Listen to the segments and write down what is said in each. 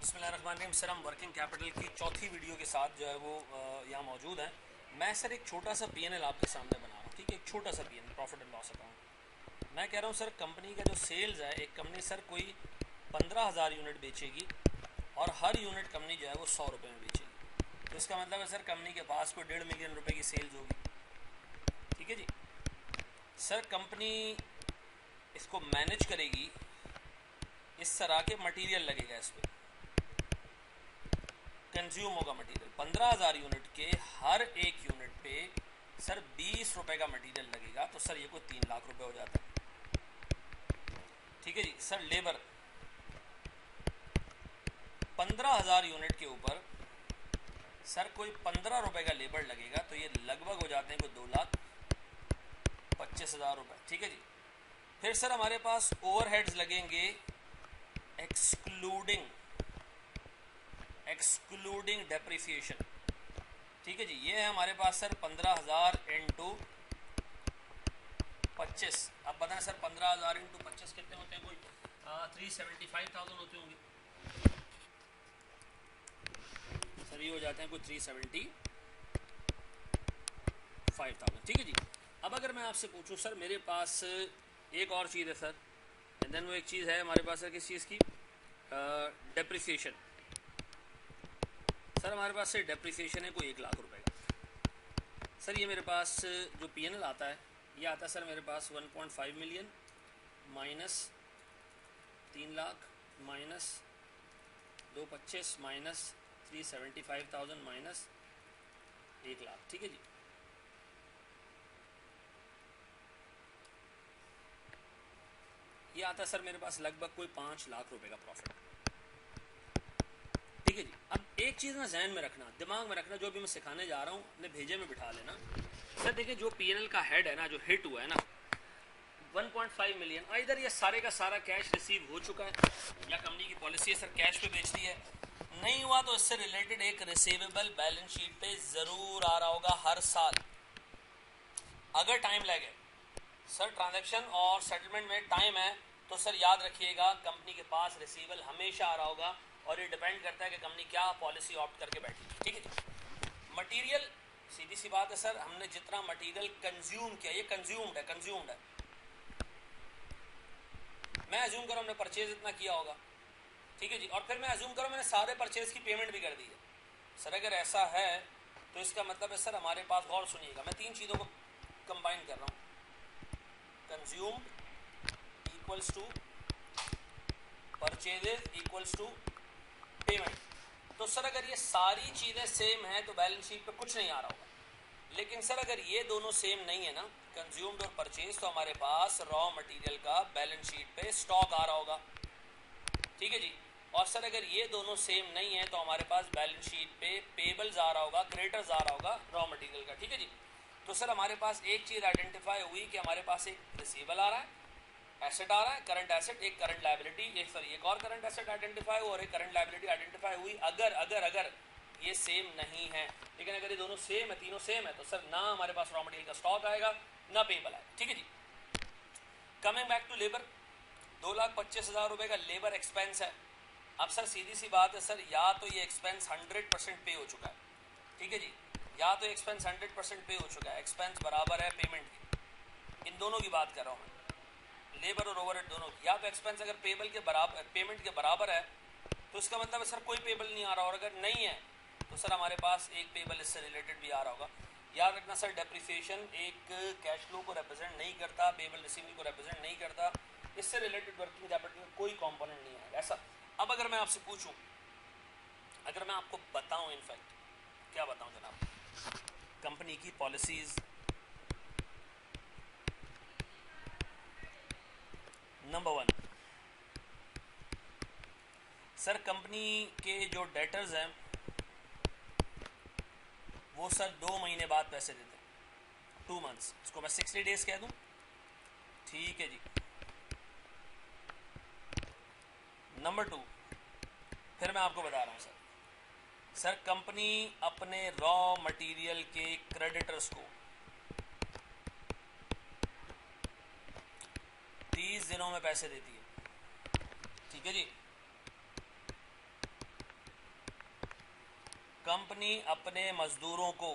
बिस्मिल्लाहिर्रहमानिर्रहीम। सर हम working capital की चौथी वीडियो के साथ जो है वो यहाँ मौजूद हैं। मैं सर एक छोटा सा पीएनएल आपके सामने बना रहा हूँ, ठीक है, एक छोटा सा PNL, profit and loss account. मैं कह रहा हूँ सर कंपनी का जो सेल्स है, एक कंपनी सर कोई 15,000 यूनिट बेचेगी और हर यूनिट कंपनी जो है वो 100 रुपये में बेचेगी। तो इसका मतलब है सर कंपनी के पास कोई 1.5 मिलियन रुपए की सेल्स होगी, ठीक है जी। सर कंपनी इसको मैनेज करेगी, इस तरह के मटेरियल लगेगा इस पर, कंज्यूम होगा मटेरियल 15,000 यूनिट के, हर एक यूनिट पे सर 20 रुपए का मटेरियल लगेगा, तो सर ये कोई 3 लाख रुपए हो जाता है, ठीक है जी। सर लेबर 15,000 यूनिट के ऊपर सर कोई 15 रुपए का लेबर लगेगा, तो ये लगभग हो जाते हैं कोई 2,25,000 रुपए, ठीक है जी। फिर सर हमारे पास ओवरहेड्स लगेंगे एक्सक्लूडिंग डेप्रिसिएशन, ठीक है जी। ये है हमारे पास सर 15,000 इंटू 25। अब बताएं सर 15,000 इंटू 25 कितने होते हैं? कोई 375,000 होते होंगे सर, ये हो जाते हैं कोई 375,000, ठीक है जी। अब अगर मैं आपसे पूछूं सर मेरे पास एक और चीज़ है सर, एंड देन वो एक चीज़ है हमारे पास है किस चीज़ की, डेप्रिसिएशन। सर हमारे पास से डेप्रिसिएशन है कोई 1 लाख रुपए का। सर ये मेरे पास जो पीएनएल आता है, ये आता है सर मेरे पास 1.5 million minus 3 lakh minus 225 minus 375,000 minus 1 lakh, ठीक है जी। ये आता है सर मेरे पास लगभग कोई 5 लाख रुपए का प्रॉफिट, ठीक है जी। अब एक चीज़ ना जहन में रखना, दिमाग में रखना, जो भी मैं सिखाने जा रहा हूँ अपने भेजे में बिठा लेना। सर देखिए जो पीएनएल का हेड है ना, जो हिट हुआ है ना 1.5 मिलियन, इधर ये सारे का सारा कैश रिसीव हो चुका है, या कंपनी की पॉलिसी है सर कैश पे बेचती है, नहीं हुआ तो इससे रिलेटेड एक रिसीवेबल बैलेंस शीट पे जरूर आ रहा होगा हर साल। अगर टाइम लगे सर, ट्रांजैक्शन और सेटलमेंट में टाइम है, तो सर याद रखिएगा कंपनी के पास रिसीवेबल हमेशा आ रहा होगा, और ये डिपेंड करता है कि कंपनी क्या पॉलिसी ऑप्ट करके बैठी, ठीक है जी। मटेरियल सीधी सी बात है सर, हमने जितना मटेरियल कंज्यूम किया, ये कंज्यूम्ड है। मैं अज्यूम करूँ हमने परचेज इतना किया होगा, ठीक है जी, और फिर मैं अज्यूम करूँ मैंने सारे परचेज की पेमेंट भी कर दी है। सर अगर ऐसा है तो इसका मतलब है सर हमारे पास, गौर सुनिएगा, मैं 3 चीज़ों को कंबाइन कर रहा हूँ, consumed equals to purchases equals to payment. तो सर अगर ये सारी चीज़ें सेम हैं तो बैलेंस शीट पे कुछ नहीं आ रहा होगा, लेकिन सर अगर ये दोनों सेम नहीं है ना, कंज्यूम्ड और परचेज, तो हमारे पास रॉ मटेरियल का बैलेंस शीट पे स्टॉक आ रहा होगा, ठीक है जी। और सर अगर ये दोनों सेम नहीं है तो हमारे पास बैलेंस शीट पे पेबल्स आ रहा होगा, क्रेडिटर्स आ रहा होगा रॉ मटेरियल का, ठीक है जी। तो सर हमारे पास एक चीज़ आइडेंटिफाई हुई कि हमारे पास एक रिसीवेबल आ रहा है, एसेट आ रहा है, करंट एसेट, एक करंट लायबिलिटी, एक और करंट एसेट आइडेंटिफाई हुआ और एक करंट लायबिलिटी आइडेंटिफाई हुई। अगर ये सेम नहीं है, लेकिन अगर ये दोनों सेम है, तीनों सेम है, तो सर ना हमारे पास रॉ मटेरियल का स्टॉक आएगा ना पेबल आएगा, ठीक है जी। कमिंग बैक टू लेबर, 2,25,000 रुपए का लेबर एक्सपेंस है। अब सर सीधी सी बात है सर, या तो ये एक्सपेंस 100% पे हो चुका है, ठीक है जी, या तो एक्सपेंस 100% पे हो चुका है, एक्सपेंस बराबर है पेमेंट की, इन दोनों की बात कर रहा हूँ मैं, लेबर और ओवरहेड दोनों की। या तो एक्सपेंस अगर पेबल के बराबर, पेमेंट के बराबर है, तो इसका मतलब है सर कोई पेबल नहीं आ रहा, और अगर नहीं है तो सर हमारे पास एक पेबल इससे रिलेटेड भी आ रहा होगा। याद रखना सर, डेप्रिसिएशन एक कैश फ्लो को रिप्रेजेंट नहीं करता, पेबल रिसीवेबल को रिप्रेजेंट नहीं करता, इससे रिलेटेड वर्किंग कैपिटल में कोई कंपोनेंट नहीं आएगा ऐसा। अब अगर मैं आपसे पूछूं, अगर मैं आपको बताऊं, इनफैक्ट क्या बताऊं जनाब, कंपनी की पॉलिसीज, नंबर 1 सर कंपनी के जो डेटर्स हैं वो सर 2 महीने बाद पैसे देते हैं, 2 मंथ्स, इसको मैं 60 डेज कह दूं, ठीक है जी। नंबर 2, फिर मैं आपको बता रहा हूं सर कंपनी अपने रॉ मटेरियल के क्रेडिटर्स को 30 दिनों में पैसे देती है, ठीक है जी। कंपनी अपने मजदूरों को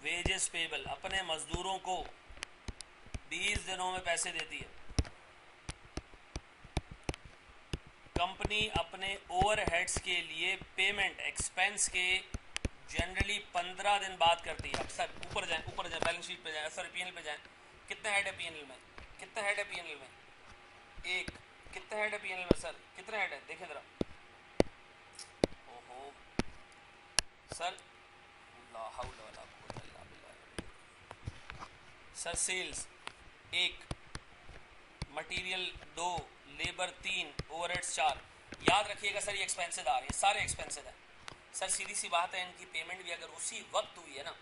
वेजेस पेबल, अपने मजदूरों को 20 दिनों में पैसे देती है। कंपनी अपने ओवरहेड्स के लिए पेमेंट एक्सपेंस के जनरली 15 दिन बाद करती है। अक्सर ऊपर जाए बैलेंस शीट पे जाए, सर पीएनएल पे जाए। कितने हेड है पीएनएल में? कितने हेड है पीएनएल में? एक। कितने हेड है पीएनएल में सर? कितने हेड है देखें जरा। ओहो सर, ला हौला वला कुव्वता इल्ला बिल्लाह। Sir sales 1, material 2, labour 3, overheads 4। याद रखिएगा सर ये एक्सपेंसेस आ रहे हैं, सारे एक्सपेंसेस हैं सर। सीधी सी बात है, इनकी पेमेंट भी अगर उसी वक्त हुई है ना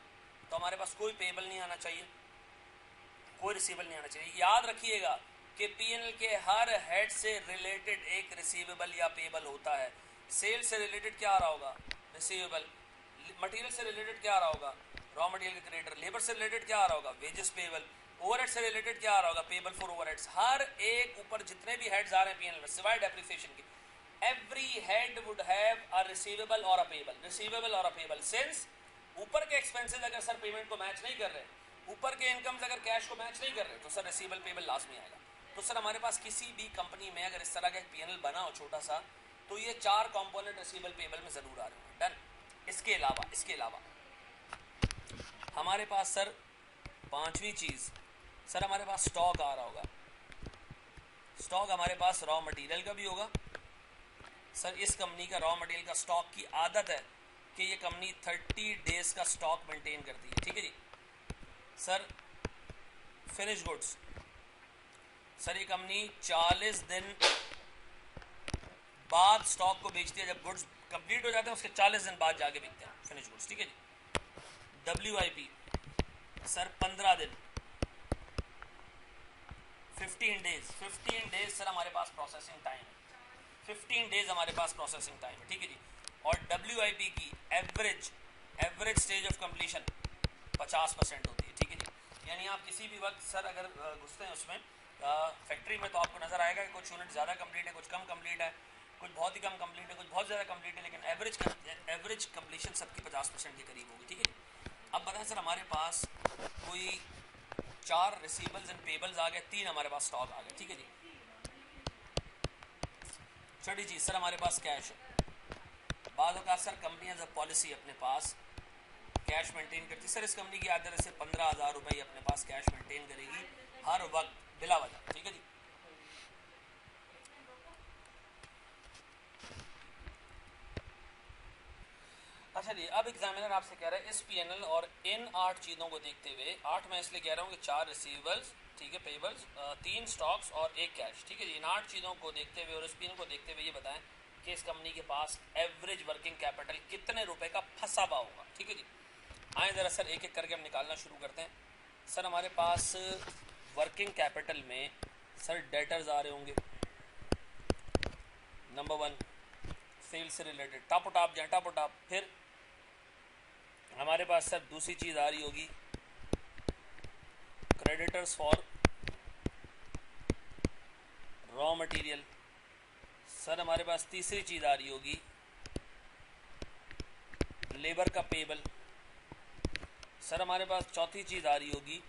तो हमारे पास कोई पेबल नहीं आना चाहिए, कोई रिसीवेबल नहीं आना चाहिए। याद रखिएगा कि पीएनएल के हर हेड से रिलेटेड एक रिसीवेबल या पेबल होता है। सेल्स से रिलेटेड क्या आ रहा होगा? रिसीवेबल। मटेरियल से रिलेटेड क्या आ रहा होगा? रॉ मटेरियल के क्रेडिटर। लेबर से रिलेटेड क्या आ रहा होगा? Wages payable. ओवरहेड से रिलेटेड क्या आ रहा होगा? Payable for overheads. हर एक ऊपर जितने भी हेड्स आ रहे हैं पीएनएल में सिवाय डेप्रिसिएशन के, every head would have a receivable or a payable, receivable or a payable। since ऊपर के एक्सपेंसेस अगर सर पेमेंट को मैच नहीं कर रहे, ऊपर के इनकम्स अगर कैश को मैच नहीं कर रहे, तो सर रिसीवेबल पेबल लाजमी आएगा। तो सर हमारे पास किसी भी कंपनी में अगर इस तरह का एक पीएनएल बना हो छोटा सा, तो ये 4 कंपोनेंट रिसीवेबल पेबल में जरूर आ रहे हैं। डन। इसके अलावा हमारे पास सर 5वीं चीज, सर हमारे पास स्टॉक आ रहा होगा। स्टॉक हमारे पास रॉ मटेरियल का भी होगा। सर इस कंपनी का रॉ मटेरियल का स्टॉक की आदत है कि ये कंपनी 30 डेज का स्टॉक मेंटेन करती है, ठीक है जी। सर फिनिश गुड्स, सर ये कंपनी 40 दिन बाद स्टॉक को बेचती है। जब गुड्स कंप्लीट हो जाते हैं उसके 40 दिन बाद जाके बिकते हैं फिनिश गुड्स, ठीक है जी। WIP सर 15 दिन, 15 डेज सर हमारे पास प्रोसेसिंग टाइम है। 15 डेज हमारे पास प्रोसेसिंग टाइम है, ठीक है जी। और WIP की एवरेज स्टेज ऑफ कंप्लीशन 50% होती है, ठीक है जी। यानी आप किसी भी वक्त सर अगर घुसते हैं उसमें फैक्ट्री में, तो आपको नजर आएगा कि कुछ यूनिट ज़्यादा कंप्लीट है, कुछ कम कंप्लीट है, कुछ बहुत ही कम कंप्लीट है, कुछ बहुत ज़्यादा कंप्लीट है, लेकिन एवरेज कंप्लीशन सबकी 50% के करीब होगी, ठीक है। अब बताएं सर हमारे पास कोई 4 रिसीवेबल्स एंड पेबल्स आ गए, 3 हमारे पास स्टॉक आ गए, ठीक है जी। छठी चीज सर हमारे पास कैश है। बाद का sir company as a policy अपने पास कैश मेंटेन करती है। सर इस कंपनी की आदत से 15,000 रुपये अपने पास कैश मेंटेन करेगी हर वक्त बिला वजह, ठीक है जी। अच्छा जी, अब एग्जामिनर आपसे कह रहा है इस पीएनएल और इन 8 चीज़ों को देखते हुए, 8 मैं इसलिए कह रहा हूँ कि 4 रिसीवेबल्स, ठीक है, पेबल्स, 3 स्टॉक्स और 1 कैश, ठीक है जी। इन 8 चीज़ों को देखते हुए और इस पीएनएल को देखते हुए ये बताएं कि इस कंपनी के पास एवरेज वर्किंग कैपिटल कितने रुपए का फंसा हुआ होगा, ठीक है जी। आए ज़रा सर एक एक करके हम निकालना शुरू करते हैं। सर हमारे पास वर्किंग कैपिटल में सर डेटर्स आ रहे होंगे, नंबर 1 सेल्स से रिलेटेड, टॉप जाए टॉप। फिर हमारे पास सर दूसरी चीज़ आ रही होगी creditors for raw material. Sir हमारे पास तीसरी चीज़ आ रही होगी लेबर का पेबल। सर हमारे पास चौथी चीज़ आ रही होगी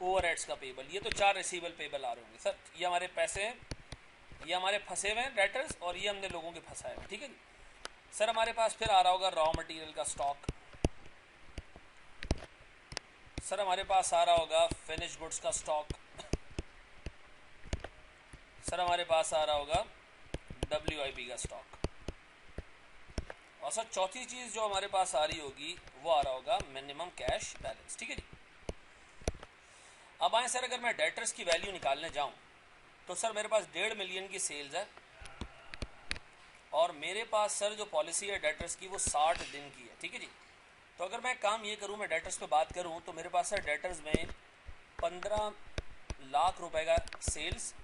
ओवरहेड्स का पेबल। ये तो 4 रिसीवेबल पेबल आ रहे होंगे सर। ये हमारे पैसे हैं, ये हमारे फंसे हुए हैं डेटर्स, और ये हमने लोगों के फंसाए हुए, ठीक है जी। सर हमारे पास फिर आ रहा होगा रॉ मटेरियल का स्टॉक। सर हमारे पास आ रहा होगा फिनिश गुड्स का स्टॉक। सर हमारे पास आ रहा होगा WIP का स्टॉक। और सर चौथी चीज जो हमारे पास आ रही होगी वो आ रहा होगा मिनिमम कैश बैलेंस, ठीक है जी। अब आए सर अगर मैं डेटर्स की वैल्यू निकालने जाऊं तो सर मेरे पास 1.5 मिलियन की सेल्स है, और मेरे पास सर जो पॉलिसी है डेटर्स की वो 60 दिन की है, ठीक है जी। तो अगर मैं काम ये करूं, मैं डेटर्स पे बात करूं, तो मेरे पास सर डेटर्स में 15 लाख रुपए का सेल्स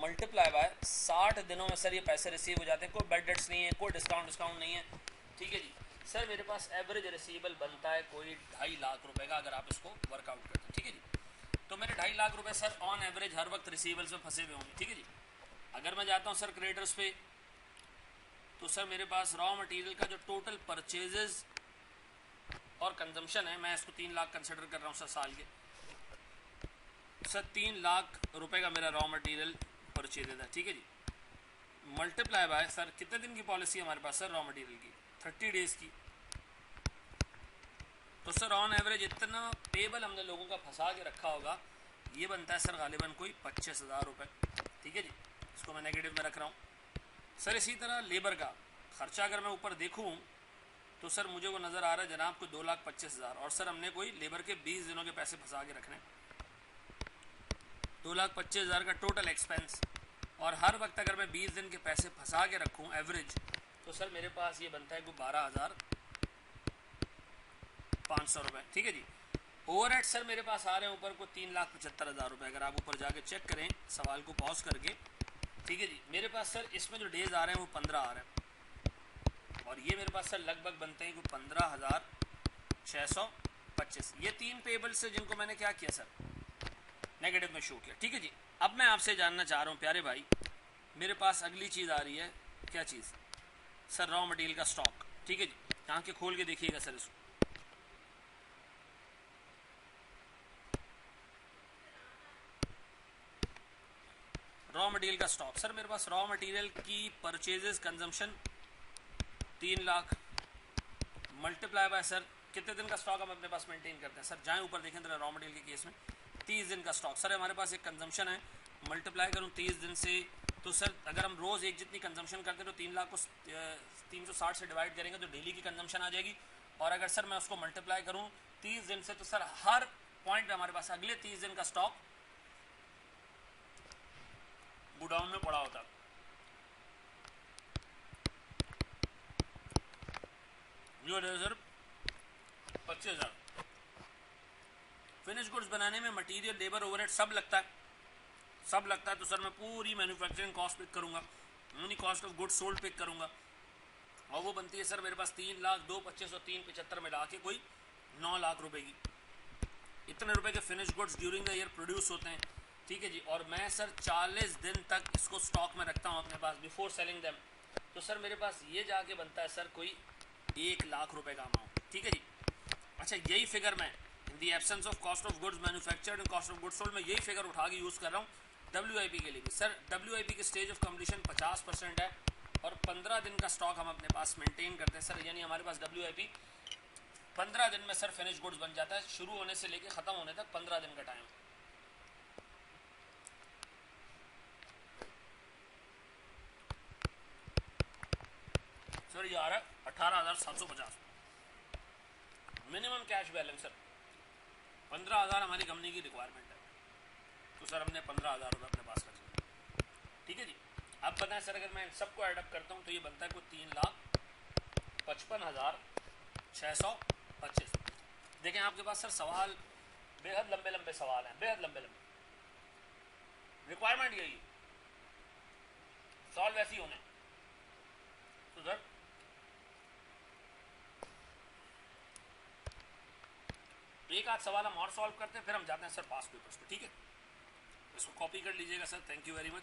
मल्टीप्लाई बाय 60 दिनों में सर ये पैसे रिसीव हो जाते हैं। कोई बैड डेट्स नहीं है, कोई डिस्काउंट नहीं है, ठीक है जी। सर मेरे पास एवरेज रिसीवेबल बनता है कोई 2.5 लाख रुपए का, अगर आप इसको वर्कआउट करते हैं, ठीक है जी। तो मेरे 2.5 लाख रुपए सर ऑन एवरेज हर वक्त रिसीवेबल्स में फंसे हुए होंगे, ठीक है जी। अगर मैं जाता हूँ सर क्रेडिटर्स पे, तो सर मेरे पास रॉ मटेरियल का जो टोटल परचेजेस और कंजम्पशन है, मैं इसको 3 लाख कंसिडर कर रहा हूँ सर साल के। सर 3 लाख रुपए का मेरा रॉ मटेरियल परचेजेज है, ठीक है जी। मल्टीप्लाई बाय सर कितने दिन की पॉलिसी है हमारे पास सर रॉ मटेरियल की? 30 डेज की। तो सर ऑन एवरेज इतना पेबल हमने लोगों का फंसा के रखा होगा, ये बनता है सर गालिबन कोई 25,000 रुपये, ठीक है जी। इसको मैं नेगेटिव में रख रहा हूँ। सर इसी तरह लेबर का खर्चा अगर मैं ऊपर देखूँ तो सर मुझे वो नज़र आ रहा है जनाब को 2,25,000, और सर हमने कोई लेबर के 20 दिनों के पैसे फंसा के रखने, 2,25,000 का टोटल एक्सपेंस, और हर वक्त अगर मैं 20 दिन के पैसे फंसा के रखूँ एवरेज, तो सर मेरे पास ये बनता है कोई 12,500 रुपये, ठीक है जी। ओवरहेड सर मेरे पास आ रहे हैं ऊपर को 3,75,000 रुपये, अगर आप ऊपर जाके चेक करें सवाल को पॉज करके, ठीक है जी। मेरे पास सर इसमें जो डेज आ रहे हैं वो 15 आ रहे हैं, और ये मेरे पास सर लगभग बनते हैं कोई 15,625। ये 3 पेबल से जिनको मैंने क्या किया सर नेगेटिव में शो किया, ठीक है जी। अब मैं आपसे जानना चाह रहा हूँ प्यारे भाई, मेरे पास अगली चीज़ आ रही है, क्या चीज़ सर? रॉ मटेरियल का स्टॉक, ठीक है जी। यहाँ के खोल के देखिएगा सर इसको, रॉ मटेरियल का स्टॉक। सर मेरे पास रॉ मटेरियल की purchases consumption 3 lakh multiply by sir कितने दिन का स्टॉक हम अपने पास मेंटेन करते हैं? सर जाएं ऊपर देखें तो रॉ मटेरियल के केस में 30 दिन का स्टॉक। सर हमारे पास एक कंजम्पशन है, मल्टीप्लाई करूं 30 दिन से, तो सर अगर हम रोज़ एक जितनी कंजम्पशन करते हैं तो 3 लाख को 360 से डिवाइड करेंगे तो डेली की कंजम्पशन आ जाएगी। और अगर सर मैं उसको मल्टीप्लाई करूं 30 दिन से, तो सर हर पॉइंट पे हमारे पास अगले 30 दिन का स्टॉक गोडाउन में पड़ा होता। जो सर 25,000 फिनिश गुड्स बनाने में मटेरियल, लेबर, ओवरहेड सब लगता है, तो सर मैं पूरी मैन्युफैक्चरिंग कॉस्ट पिक करूंगा, यानी cost of goods sold pick करूंगा, और वो बनती है सर मेरे पास 3,02,25 और 3,75 मिला के कोई 9 लाख रुपए की। इतने रुपए के finish goods during the year produce होते हैं, ठीक है जी। और मैं सर 40 दिन तक इसको स्टॉक में रखता हूँ अपने पास बिफोर सेलिंग देम, तो सर मेरे पास ये जाके बनता है सर कोई 1 लाख रुपए का अमाउंट, ठीक है जी। अच्छा यही फिगर मैं in the absence of cost of goods manufactured and cost of goods sold में यही फिगर उठा के यूज़ कर रहा हूँ WIP के लिए भी। सर WIP की स्टेज ऑफ कम्प्लीशन 50% है, और 15 दिन का स्टॉक हम अपने पास मेंटेन करते हैं सर, यानी हमारे पास WIP 15 दिन में सर फिनिश गुड्स बन जाता है, शुरू होने से लेके ख़त्म होने तक 15 दिन का टाइम। सर ये आ रहा है 18,750 मिनिमम कैश बैलेंस सर। 15,000 हमारी कंपनी की रिक्वायरमेंट है, तो सर हमने 15,000 रुपये अपने पास रखे, ठीक है जी। अब बताएं सर अगर मैं इन सबको एडअप करता हूँ तो ये बनता है कोई 3,55,625। देखें आपके पास सर सवाल बेहद लंबे लंबे सवाल हैं, बेहद लंबे लंबे, रिक्वायरमेंट यही सॉल्व ऐसी होने। तो सर एक आध सवाल हम और सॉल्व करते हैं, फिर हम जाते हैं सर पास पेपर्स पे, ठीक है। इसको कॉपी कर लीजिएगा sir, thank you very much.